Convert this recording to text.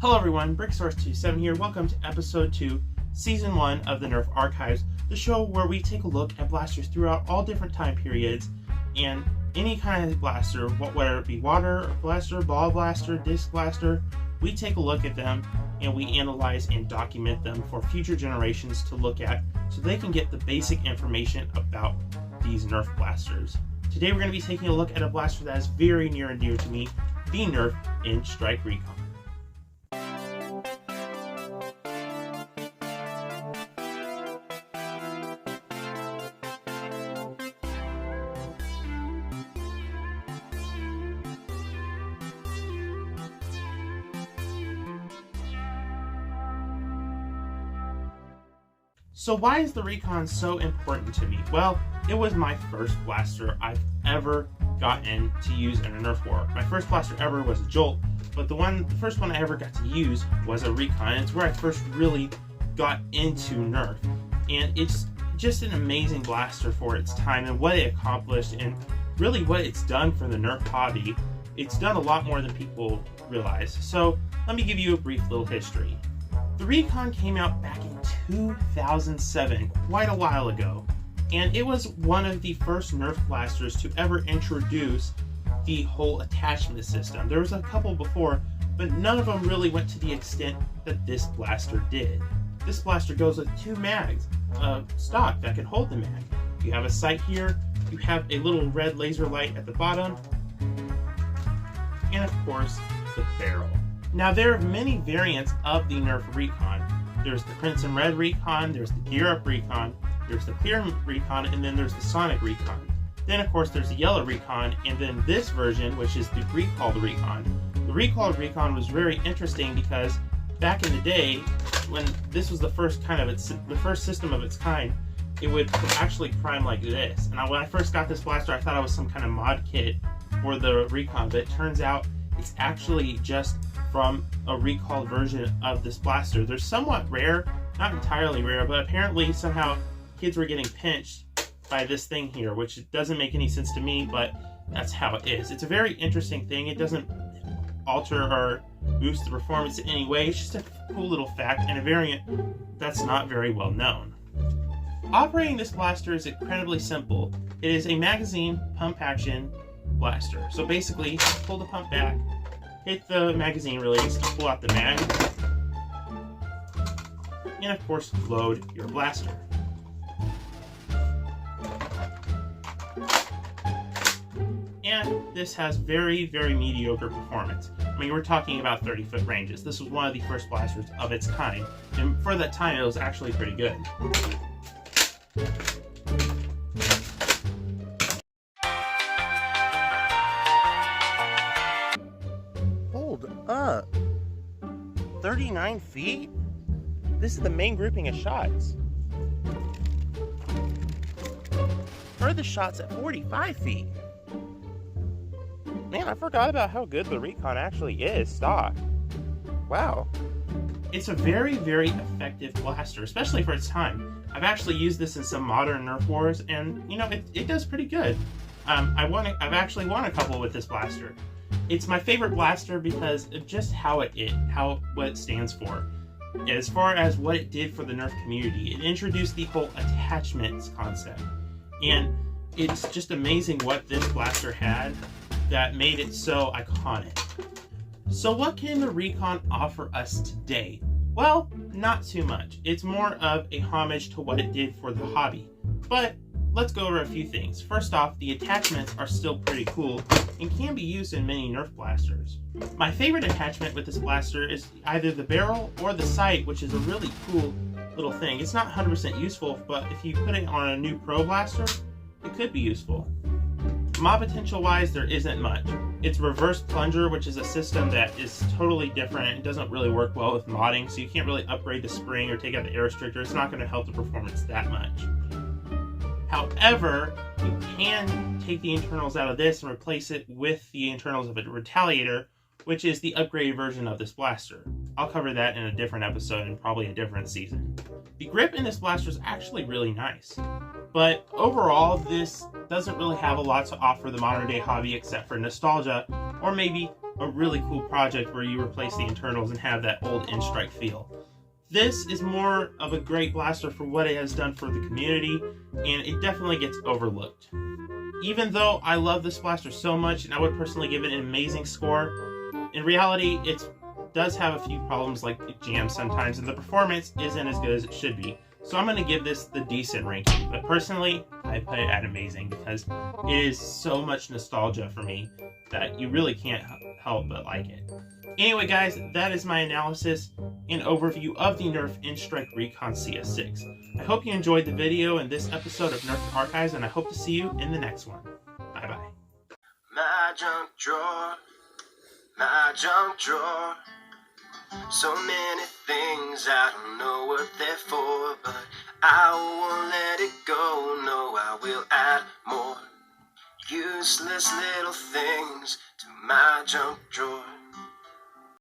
Hello everyone, BrickSource27 here. Welcome to episode 2, season 1 of the Nerf Archives, the show where we take a look at blasters throughout all different time periods and any kind of blaster, whether it be water blaster, ball blaster, disc blaster. We take a look at them and we analyze and document them for future generations to look at so they can get the basic information about these Nerf blasters. Today we're going to be taking a look at a blaster that is very near and dear to me, the Nerf Inch Strike Recon. So why is the Recon so important to me? Well, it was my first blaster I've ever gotten to use in a Nerf war. My first blaster ever was a Jolt, but the first one I ever got to use was a Recon. It's where I first really got into Nerf. And it's just an amazing blaster for its time and what it accomplished and really what it's done for the Nerf hobby. It's done a lot more than people realize. So let me give you a brief little history. The Recon came out back in 2007, quite a while ago, and it was one of the first Nerf blasters to ever introduce the whole attachment system. There was a couple before, but none of them really went to the extent that this blaster did. This blaster goes with 2 mags, stock that can hold the mag. You have a sight here, you have a little red laser light at the bottom, and of course, the barrel. Now there are many variants of the Nerf Recon. There's the Crimson Red Recon, there's the Gear Up Recon, there's the Clear Recon, and then there's the Sonic Recon. Then of course there's the Yellow Recon, and then this version, which is the Recalled Recon. The Recalled Recon was very interesting because back in the day, when this was the first first system of its kind, it would actually prime like this. And when I first got this blaster, I thought it was some kind of mod kit for the Recon, but it turns out it's actually just from a recalled version of this blaster. They're somewhat rare, not entirely rare, but apparently somehow kids were getting pinched by this thing here, which doesn't make any sense to me, but that's how it is. It's a very interesting thing. It doesn't alter or boost the performance in any way. It's just a cool little fact and a variant that's not very well known. Operating this blaster is incredibly simple. It is a magazine pump action blaster. So basically, pull the pump back, hit the magazine release, and pull out the mag, and of course load your blaster. And this has very, very mediocre performance. I mean, we're talking about 30-foot ranges. This was one of the first blasters of its kind, and for that time it was actually pretty good. Up 39 feet? This is the main grouping of shots. Furthest shots at 45 feet. Man, I forgot about how good the Recon actually is stock. Wow. It's a very, very effective blaster, especially for its time. I've actually used this in some modern Nerf wars, and you know, it does pretty good. I've actually won a couple with this blaster. It's my favorite blaster because of just what it stands for. As far as what it did for the Nerf community, it introduced the whole attachments concept. And it's just amazing what this blaster had that made it so iconic. So what can the Recon offer us today? Well, not too much. It's more of a homage to what it did for the hobby. But let's go over a few things. First off, the attachments are still pretty cool and can be used in many Nerf blasters. My favorite attachment with this blaster is either the barrel or the sight, which is a really cool little thing. It's not 100% useful, but if you put it on a new Pro blaster, it could be useful. Mod potential wise, there isn't much. It's reverse plunger, which is a system that is totally different. It doesn't really work well with modding, so you can't really upgrade the spring or take out the air restrictor. It's not going to help the performance that much. However, you can take the internals out of this and replace it with the internals of a Retaliator, which is the upgraded version of this blaster. I'll cover that in a different episode and probably a different season. The grip in this blaster is actually really nice, but overall this doesn't really have a lot to offer the modern day hobby except for nostalgia, or maybe a really cool project where you replace the internals and have that old N-Strike feel. This is more of a great blaster for what it has done for the community, and it definitely gets overlooked. Even though I love this blaster so much, and I would personally give it an amazing score, in reality, it does have a few problems like it jams sometimes, and the performance isn't as good as it should be. So I'm going to give this the decent ranking, but personally, I put it at amazing because it is so much nostalgia for me that you really can't help but like it. Anyway guys, that is my analysis and overview of the Nerf N-Strike Recon CS-6. I hope you enjoyed the video and this episode of Nerf Archives, and I hope to see you in the next one. Bye bye. My junk drawer. So many things, I don't know what they're for, but I won't let it go, no, I will add more useless little things to my junk drawer.